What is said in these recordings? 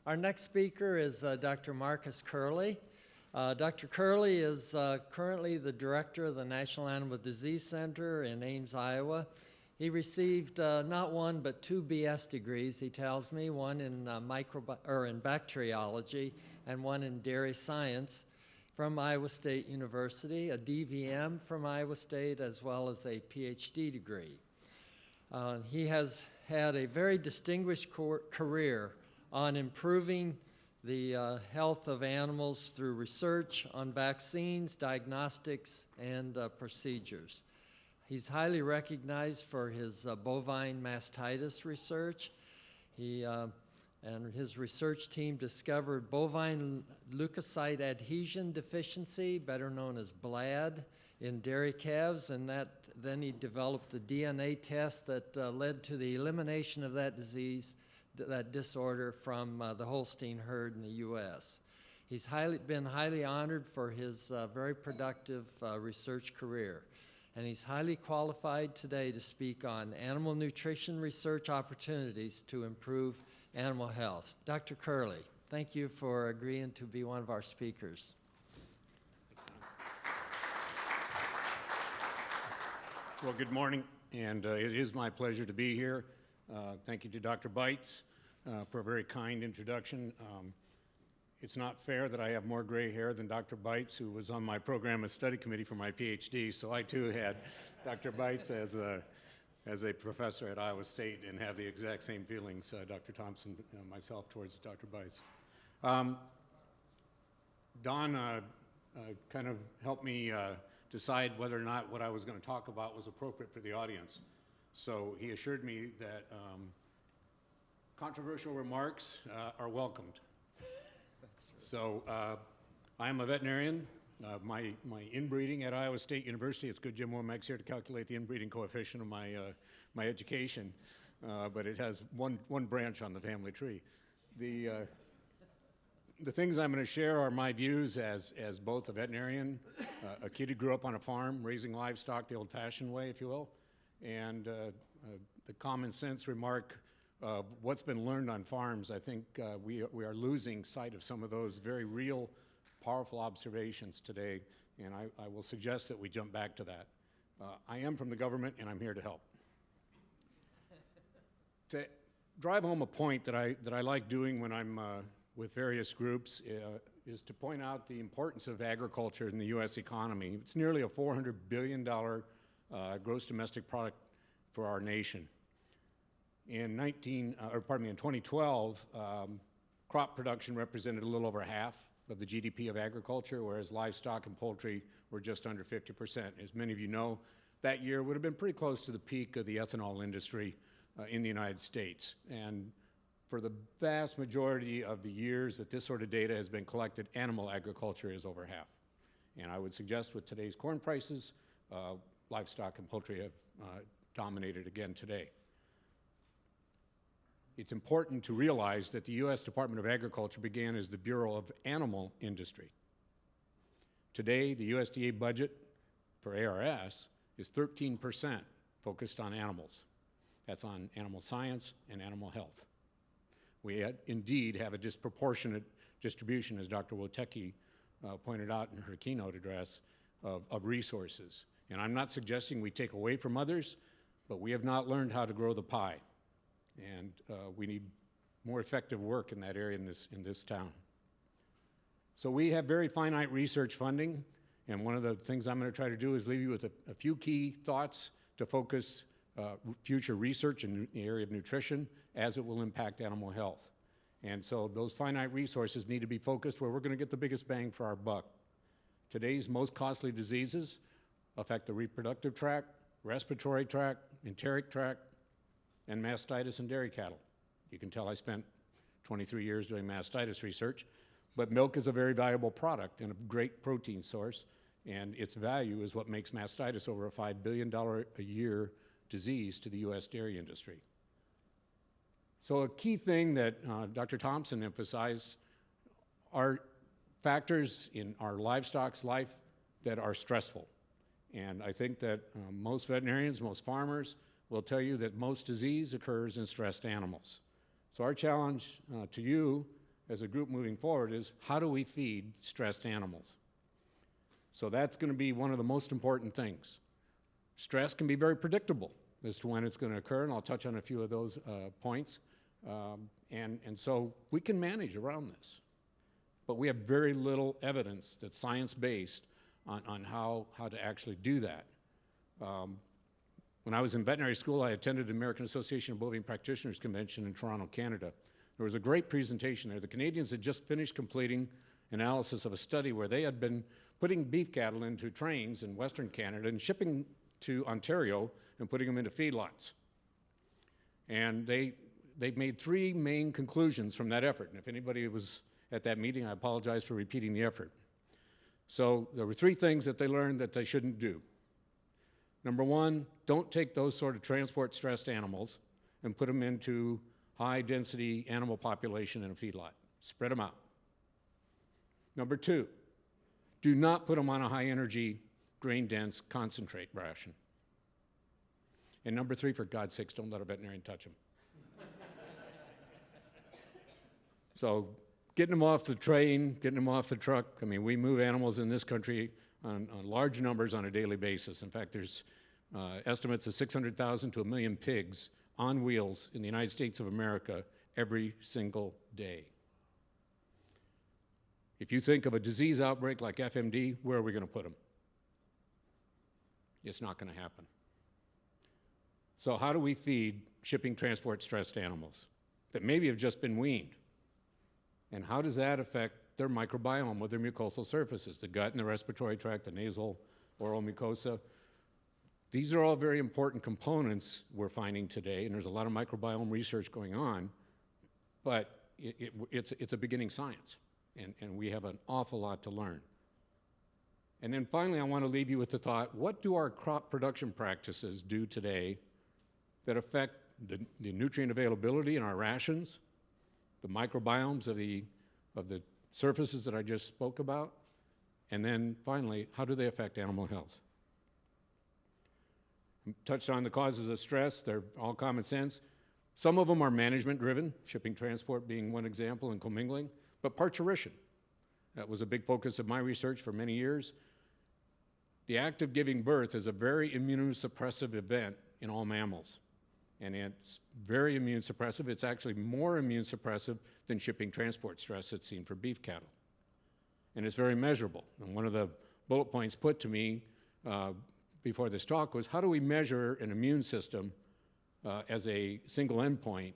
Our next speaker is Dr. Marcus Kehrli. Dr. Kehrli is currently the director of the National Animal Disease Center in Ames, Iowa. He received not one but 2 BS degrees, he tells me, one in in bacteriology and one in dairy science from Iowa State University, a DVM from Iowa State, as well as a PhD degree. He has had a very distinguished career on improving the health of animals through research on vaccines, diagnostics, and procedures. He's highly recognized for his bovine mastitis research. And his research team discovered bovine leukocyte adhesion deficiency, better known as BLAD, in dairy calves, and then he developed a DNA test that led to the elimination of that disease, that disorder from the Holstein herd in the U.S. He's been highly honored for his very productive research career, and he's highly qualified today to speak on animal nutrition research opportunities to improve animal health. Dr. Kehrli, thank you for agreeing to be one of our speakers. Well, good morning, and it is my pleasure to be here. Thank you to Dr. Bites for a very kind introduction. It's not fair that I have more gray hair than Dr. Bites, who was on my program and study committee for my PhD, so I too had Dr. Bites as a professor at Iowa State and have the exact same feelings, Dr. Thompson and myself, towards Dr. Bites. Don kind of helped me decide whether or not what I was going to talk about was appropriate for the audience. So he assured me that controversial remarks are welcomed. So I am a veterinarian. My inbreeding at Iowa State University, it's good Jim Womack's here to calculate the inbreeding coefficient of my education, but it has one branch on the family tree. The things I'm going to share are my views as both a veterinarian, a kid who grew up on a farm raising livestock the old-fashioned way, if you will, and the common sense remark of what's been learned on farms. I think we are losing sight of some of those very real, powerful observations today, and I will suggest that we jump back to that. I am from the government, and I'm here to help. To drive home a point that I like doing when I'm with various groups is to point out the importance of agriculture in the U.S. economy. It's nearly a $400 billion gross domestic product for our nation. In 2012, crop production represented a little over half of the GDP of agriculture, whereas livestock and poultry were just under 50%. As many of you know, that year would have been pretty close to the peak of the ethanol industry in the United States. And for the vast majority of the years that this sort of data has been collected, animal agriculture is over half. And I would suggest with today's corn prices, livestock and poultry have dominated again today. It's important to realize that the U.S. Department of Agriculture began as the Bureau of Animal Industry. Today, the USDA budget for ARS is 13% focused on animals. That's on animal science and animal health. We indeed have a disproportionate distribution, as Dr. Wotecki pointed out in her keynote address, of resources. And I'm not suggesting we take away from others, but we have not learned how to grow the pie. And we need more effective work in that area in this town. So we have very finite research funding, and one of the things I'm going to try to do is leave you with a few key thoughts to focus future research in the area of nutrition as it will impact animal health. And so those finite resources need to be focused where we're going to get the biggest bang for our buck. Today's most costly diseases affect the reproductive tract, respiratory tract, enteric tract, and mastitis in dairy cattle. You can tell I spent 23 years doing mastitis research, but milk is a very valuable product and a great protein source, and its value is what makes mastitis over a $5 billion a year disease to the U.S. dairy industry. So a key thing that Dr. Thompson emphasized are factors in our livestock's life that are stressful. And I think that most veterinarians, most farmers will tell you that most disease occurs in stressed animals. So our challenge to you as a group moving forward is how do we feed stressed animals? So that's going to be one of the most important things. Stress can be very predictable as to when it's going to occur, and I'll touch on a few of those points. And so we can manage around this. But we have very little evidence that's science-based on how to actually do that. When I was in veterinary school, I attended the American Association of Bovine Practitioners Convention in Toronto, Canada. There was a great presentation there. The Canadians had just finished completing analysis of a study where they had been putting beef cattle into trains in Western Canada and shipping to Ontario and putting them into feedlots. And they made three main conclusions from that effort. And if anybody was at that meeting, I apologize for repeating the effort. So there were three things that they learned that they shouldn't do. Number one, don't take those sort of transport-stressed animals and put them into high-density animal population in a feedlot. Spread them out. Number two, do not put them on a high-energy, grain-dense concentrate ration. And number three, for God's sakes, don't let a veterinarian touch them. So getting them off the train, getting them off the truck. I mean, we move animals in this country on large numbers on a daily basis. In fact, there's estimates of 600,000 to 1 million pigs on wheels in the United States of America every single day. If you think of a disease outbreak like FMD, where are we going to put them? It's not going to happen. So how do we feed shipping transport stressed animals that maybe have just been weaned? And how does that affect their microbiome with their mucosal surfaces, the gut and the respiratory tract, the nasal, oral mucosa? These are all very important components we're finding today, and there's a lot of microbiome research going on, but it's a beginning science, and we have an awful lot to learn. And then finally, I want to leave you with the thought, what do our crop production practices do today that affect the nutrient availability in our rations, the microbiomes of the surfaces that I just spoke about, and then finally, how do they affect animal health? I touched on the causes of stress. They're all common sense. Some of them are management driven, shipping transport being one example, and commingling, but parturition. That was a big focus of my research for many years. The act of giving birth is a very immunosuppressive event in all mammals. And it's very immune suppressive. It's actually more immune suppressive than shipping transport stress that's seen for beef cattle. And it's very measurable. And one of the bullet points put to me before this talk was, how do we measure an immune system as a single endpoint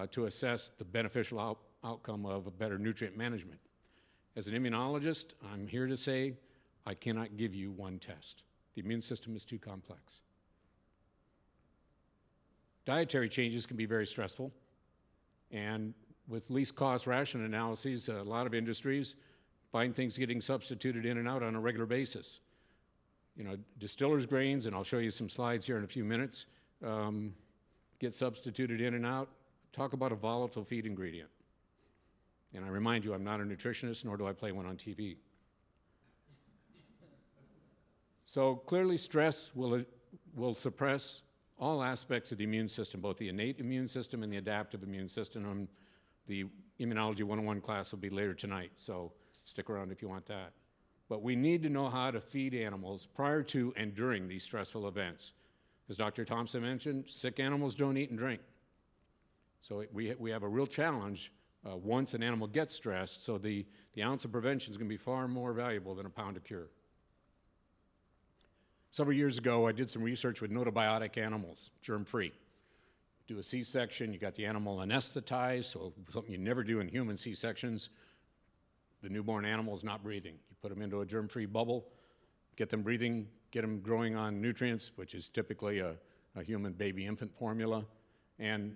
to assess the beneficial outcome of a better nutrient management? As an immunologist, I'm here to say I cannot give you one test. The immune system is too complex. Dietary changes can be very stressful, and with least cost ration analyses, a lot of industries find things getting substituted in and out on a regular basis. You know, distillers' grains, and I'll show you some slides here in a few minutes, get substituted in and out. Talk about a volatile feed ingredient. And I remind you, I'm not a nutritionist, nor do I play one on TV. So clearly stress will suppress all aspects of the immune system, both the innate immune system and the adaptive immune system. The Immunology 101 class will be later tonight, so stick around if you want that. But we need to know how to feed animals prior to and during these stressful events. As Dr. Thompson mentioned, sick animals don't eat and drink. So we have a real challenge once an animal gets stressed, so the ounce of prevention is going to be far more valuable than a pound of cure. Several years ago, I did some research with notobiotic animals, germ-free. Do a C-section, you got the animal anesthetized, so something you never do in human C-sections. The newborn animal is not breathing. You put them into a germ-free bubble, get them breathing, get them growing on nutrients, which is typically a human baby infant formula, and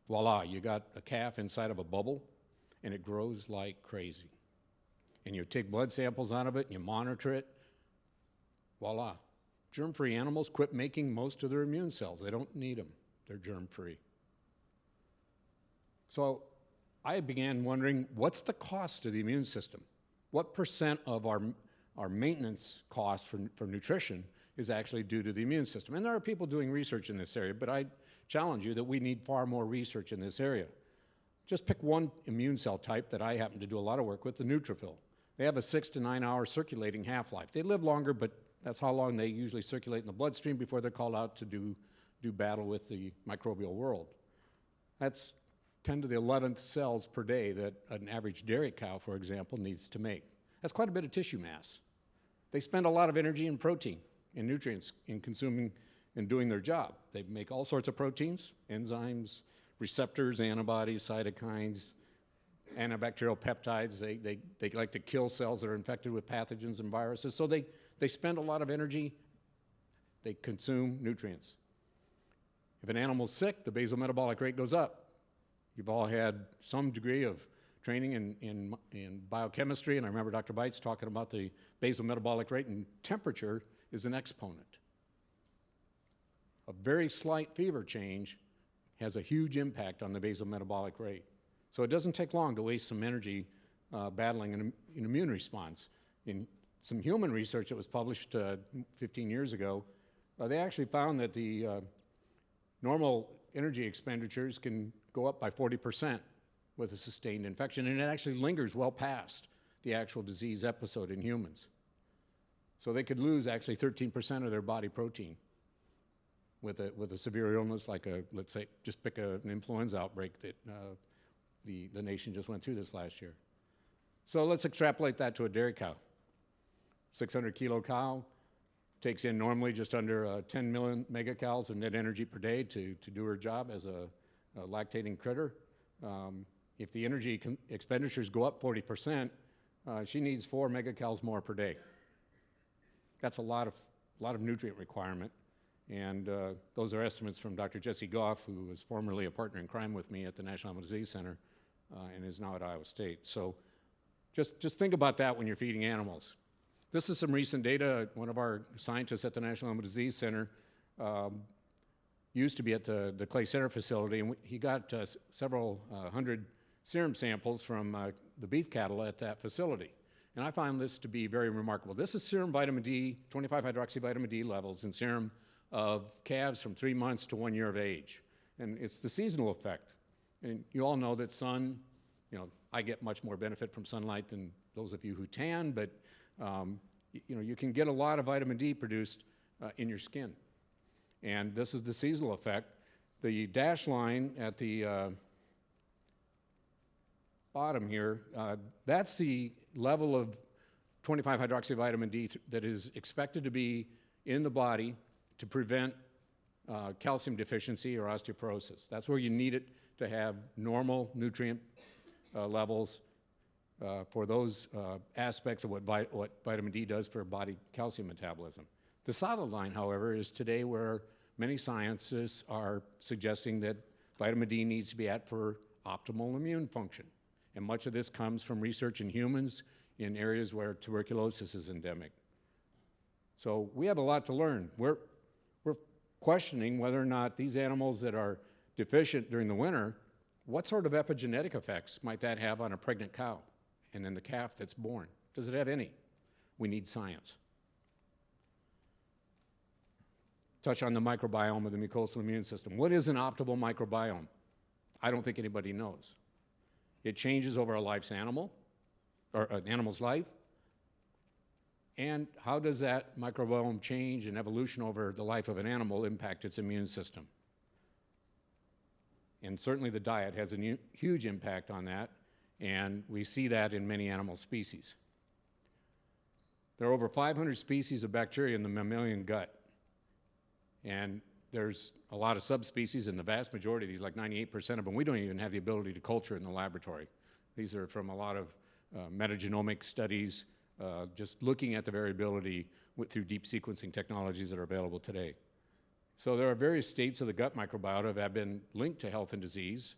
voila, you got a calf inside of a bubble, and it grows like crazy. And you take blood samples out of it, and you monitor it, voila. Germ-free animals quit making most of their immune cells. They don't need them. They're germ-free. So I began wondering, what's the cost of the immune system? What percent of our maintenance cost for nutrition is actually due to the immune system? And there are people doing research in this area, but I challenge you that we need far more research in this area. Just pick one immune cell type that I happen to do a lot of work with, the neutrophil. They have a 6 to 9 hour circulating half-life. They live longer, but that's how long they usually circulate in the bloodstream before they're called out to do battle with the microbial world. That's 10 to the 11th cells per day that an average dairy cow, for example, needs to make. That's quite a bit of tissue mass. They spend a lot of energy and protein and nutrients in consuming and doing their job. They make all sorts of proteins, enzymes, receptors, antibodies, cytokines, antibacterial peptides. They like to kill cells that are infected with pathogens and viruses. So they spend a lot of energy. They consume nutrients. If an animal's sick, the basal metabolic rate goes up. You've all had some degree of training in biochemistry, and I remember Dr. Bites talking about the basal metabolic rate, and temperature is an exponent. A very slight fever change has a huge impact on the basal metabolic rate. So it doesn't take long to waste some energy battling an immune response. In some human research that was published 15 years ago, they actually found that the normal energy expenditures can go up by 40% with a sustained infection, and it actually lingers well past the actual disease episode in humans. So they could lose actually 13% of their body protein with a severe illness like let's say, just pick an influenza outbreak that the nation just went through this last year. So let's extrapolate that to a dairy cow. 600 kilo cow takes in normally just under 10 million megacalories of net energy per day to do her job as a lactating critter. If the energy expenditures go up 40%, she needs 4 megacalories more per day. That's a lot of nutrient requirement. And those are estimates from Dr. Jesse Goff, who was formerly a partner in crime with me at the National Animal Disease Center and is now at Iowa State. So just think about that when you're feeding animals. This is some recent data. One of our scientists at the National Animal Disease Center used to be at the Clay Center facility, and he got several hundred serum samples from the beef cattle at that facility. And I found this to be very remarkable. This is serum vitamin D, 25-hydroxyvitamin D levels in serum of calves from 3 months to 1 year of age. And it's the seasonal effect. And you all know that I get much more benefit from sunlight than those of you who tan, but you can get a lot of vitamin D produced in your skin. And this is the seasonal effect. The dashed line at the bottom here, that's the level of 25-hydroxyvitamin D that is expected to be in the body to prevent calcium deficiency or osteoporosis. That's where you need it to have normal nutrient levels for those aspects of what vitamin D does for body calcium metabolism. The solid line, however, is today where many scientists are suggesting that vitamin D needs to be at for optimal immune function. And much of this comes from research in humans in areas where tuberculosis is endemic. So we have a lot to learn. We're questioning whether or not these animals that are deficient during the winter, what sort of epigenetic effects might that have on a pregnant cow and then the calf that's born? Does it have any? We need science. Touch on the microbiome of the mucosal immune system. What is an optimal microbiome? I don't think anybody knows. It changes over a life's animal, or an animal's life. And how does that microbiome change and evolution over the life of an animal impact its immune system? And certainly the diet has a huge impact on that, and we see that in many animal species. There are over 500 species of bacteria in the mammalian gut, and there's a lot of subspecies, and the vast majority of these, like 98% of them, we don't even have the ability to culture in the laboratory. These are from a lot of metagenomic studies, just looking at the variability through deep sequencing technologies that are available today. So there are various states of the gut microbiota that have been linked to health and disease,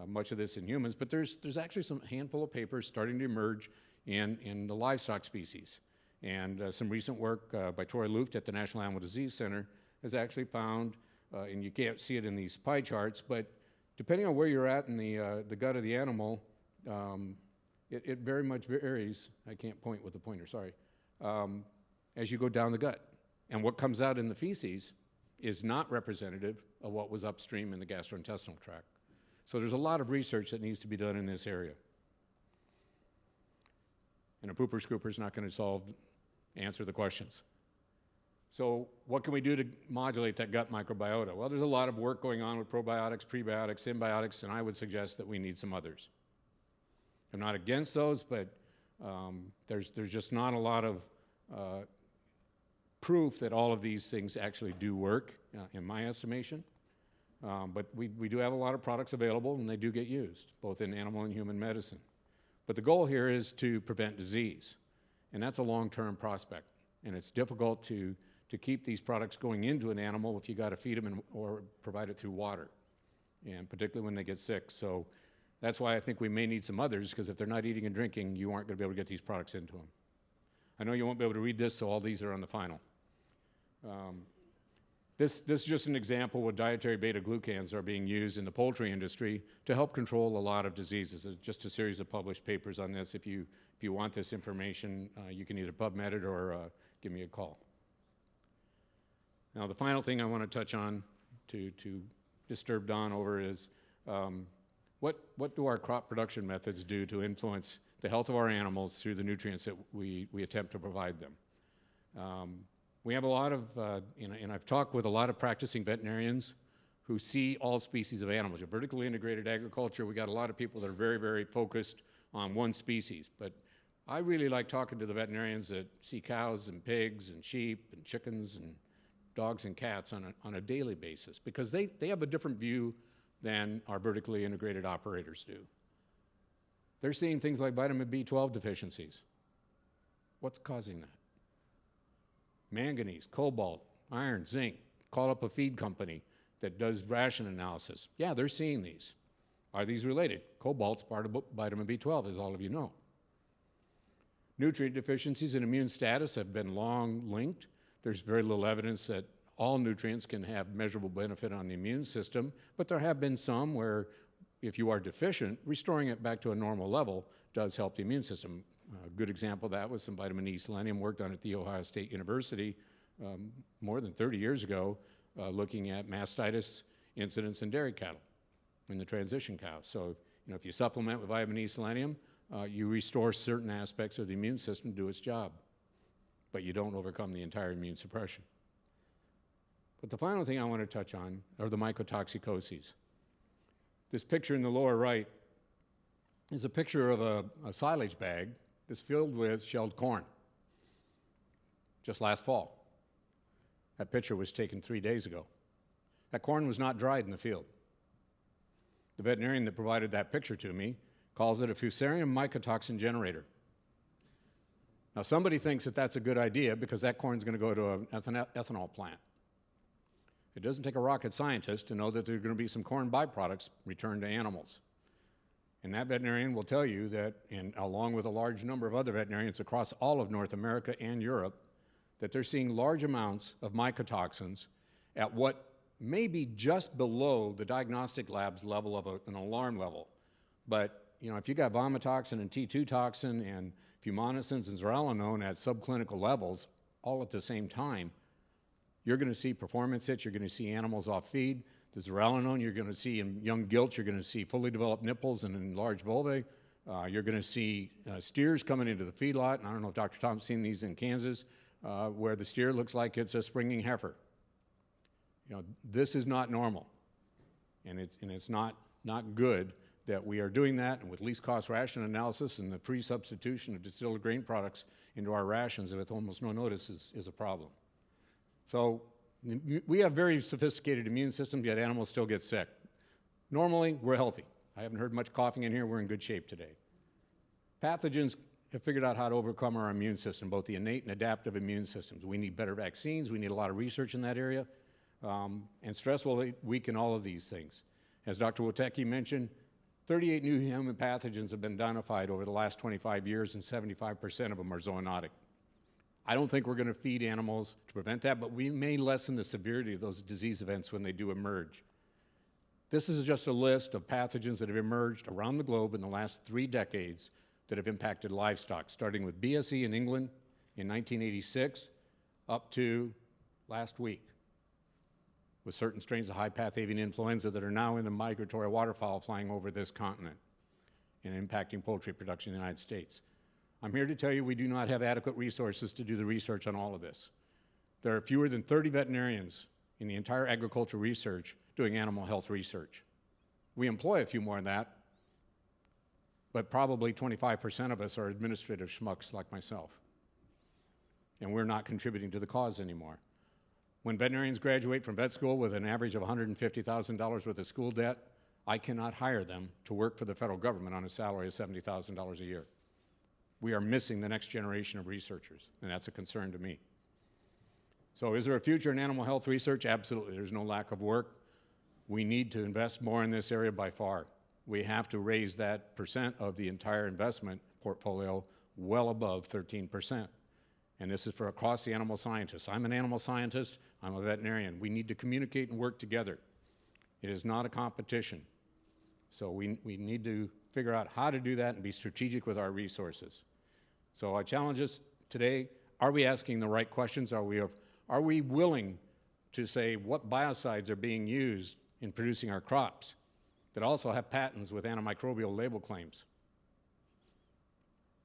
much of this in humans, but there's actually some handful of papers starting to emerge in the livestock species. And some recent work by Troy Luft at the National Animal Disease Center has actually found, and you can't see it in these pie charts, but depending on where you're at in the gut of the animal, it very much varies. I can't point with the pointer, sorry, as you go down the gut. And what comes out in the feces is not representative of what was upstream in the gastrointestinal tract. So there's a lot of research that needs to be done in this area. And a pooper scooper is not going to answer the questions. So what can we do to modulate that gut microbiota? Well, there's a lot of work going on with probiotics, prebiotics, symbiotics, and I would suggest that we need some others. I'm not against those, but there's just not a lot of proof that all of these things actually do work, in my estimation. But we do have a lot of products available, and they do get used, both in animal and human medicine. But the goal here is to prevent disease, and that's a long-term prospect. And it's difficult to keep these products going into an animal if you got to feed them or provide it through water, and particularly when they get sick. So that's why I think we may need some others, because if they're not eating and drinking, you aren't going to be able to get these products into them. I know you won't be able to read this, so all these are on the final. This is just an example where dietary beta-glucans are being used in the poultry industry to help control a lot of diseases. There's just a series of published papers on this. If you want this information, you can either PubMed it or give me a call. Now, the final thing I want to touch on to disturb Don over is what do our crop production methods do to influence the health of our animals through the nutrients that we attempt to provide them? We have a lot of, and I've talked with a lot of practicing veterinarians who see all species of animals. Your vertically integrated agriculture, we got a lot of people that are very, very focused on one species. But I really like talking to the veterinarians that see cows and pigs and sheep and chickens and dogs and cats on a daily basis, because they have a different view than our vertically integrated operators do. They're seeing things like vitamin B12 deficiencies. What's causing that? Manganese, cobalt, iron, zinc. Call up a feed company that does ration analysis. Yeah, they're seeing these. Are these related? Cobalt's part of vitamin B12, as all of you know. Nutrient deficiencies and immune status have been long linked. There's very little evidence that all nutrients can have measurable benefit on the immune system, but there have been some where if you are deficient, restoring it back to a normal level does help the immune system. A good example of that was some vitamin E selenium work done at The Ohio State University more than 30 years ago, looking at mastitis incidence in dairy cattle, in the transition cows. So if you supplement with vitamin E selenium, you restore certain aspects of the immune system to do its job, but you don't overcome the entire immune suppression. But the final thing I want to touch on are the mycotoxicoses. This picture in the lower right is a picture of a silage bag that's filled with shelled corn, just last fall. That picture was taken 3 days ago. That corn was not dried in the field. The veterinarian that provided that picture to me calls it a Fusarium mycotoxin generator. Now, somebody thinks that that's a good idea because that corn's going to go to an ethanol plant. It doesn't take a rocket scientist to know that there are going to be some corn byproducts returned to animals. And that veterinarian will tell you that, along with a large number of other veterinarians across all of North America and Europe, that they're seeing large amounts of mycotoxins at what may be just below the diagnostic lab's level of an alarm level. But if you got vomitoxin and T2 toxin and fumonisin and zearalenone at subclinical levels all at the same time, you're going to see performance hits, you're going to see animals off feed. The zearalenone, you're going to see in young gilts, you're going to see fully developed nipples and enlarged vulvae. You're going to see steers coming into the feedlot, and I don't know if Dr. Tom's seen these in Kansas, where the steer looks like it's a springing heifer. This is not normal, and it's not good that we are doing that, and with least cost ration analysis and the pre-substitution of distilled grain products into our rations with almost no notice is a problem. So we have very sophisticated immune systems, yet animals still get sick. Normally, we're healthy. I haven't heard much coughing in here. We're in good shape today. Pathogens have figured out how to overcome our immune system, both the innate and adaptive immune systems. We need better vaccines. We need a lot of research in that area. And stress will weaken all of these things. As Dr. Wotecki mentioned, 38 new human pathogens have been identified over the last 25 years, and 75% of them are zoonotic. I don't think we're going to feed animals to prevent that, but we may lessen the severity of those disease events when they do emerge. This is just a list of pathogens that have emerged around the globe in the last 3 decades that have impacted livestock, starting with BSE in England in 1986 up to last week. with certain strains of high-path avian influenza that are now in the migratory waterfowl flying over this continent and impacting poultry production in the United States. I'm here to tell you we do not have adequate resources to do the research on all of this. There are fewer than 30 veterinarians in the entire agriculture research doing animal health research. We employ a few more than that, but probably 25% of us are administrative schmucks like myself. And we're not contributing to the cause anymore. When veterinarians graduate from vet school with an average of $150,000 worth of school debt, I cannot hire them to work for the federal government on a salary of $70,000 a year. We are missing the next generation of researchers, and that's a concern to me. So is there a future in animal health research? Absolutely. There's no lack of work. We need to invest more in this area by far. We have to raise that percent of the entire investment portfolio well above 13%. And this is for across the animal scientists. I'm an animal scientist, I'm a veterinarian. We need to communicate and work together. It is not a competition. So we need to figure out how to do that and be strategic with our resources. So I challenge us today, are we asking the right questions? Are we willing to say what biocides are being used in producing our crops that also have patents with antimicrobial label claims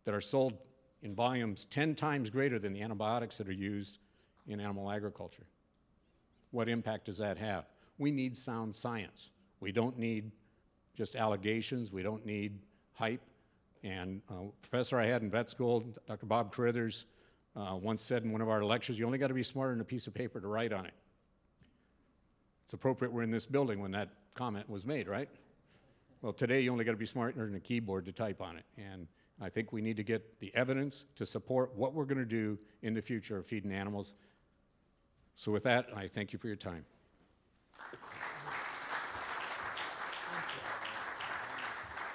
that are sold in volumes 10 times greater than the antibiotics that are used in animal agriculture? What impact does that have? We need sound science. We don't need just allegations. We don't need hype. And a professor I had in vet school, Dr. Bob Carithers, once said in one of our lectures, you only got to be smarter than a piece of paper to write on it. It's appropriate we're in this building when that comment was made, right? Well, today you only got to be smarter than a keyboard to type on it. And I think we need to get the evidence to support what we're going to do in the future of feeding animals. So with that, I thank you for your time.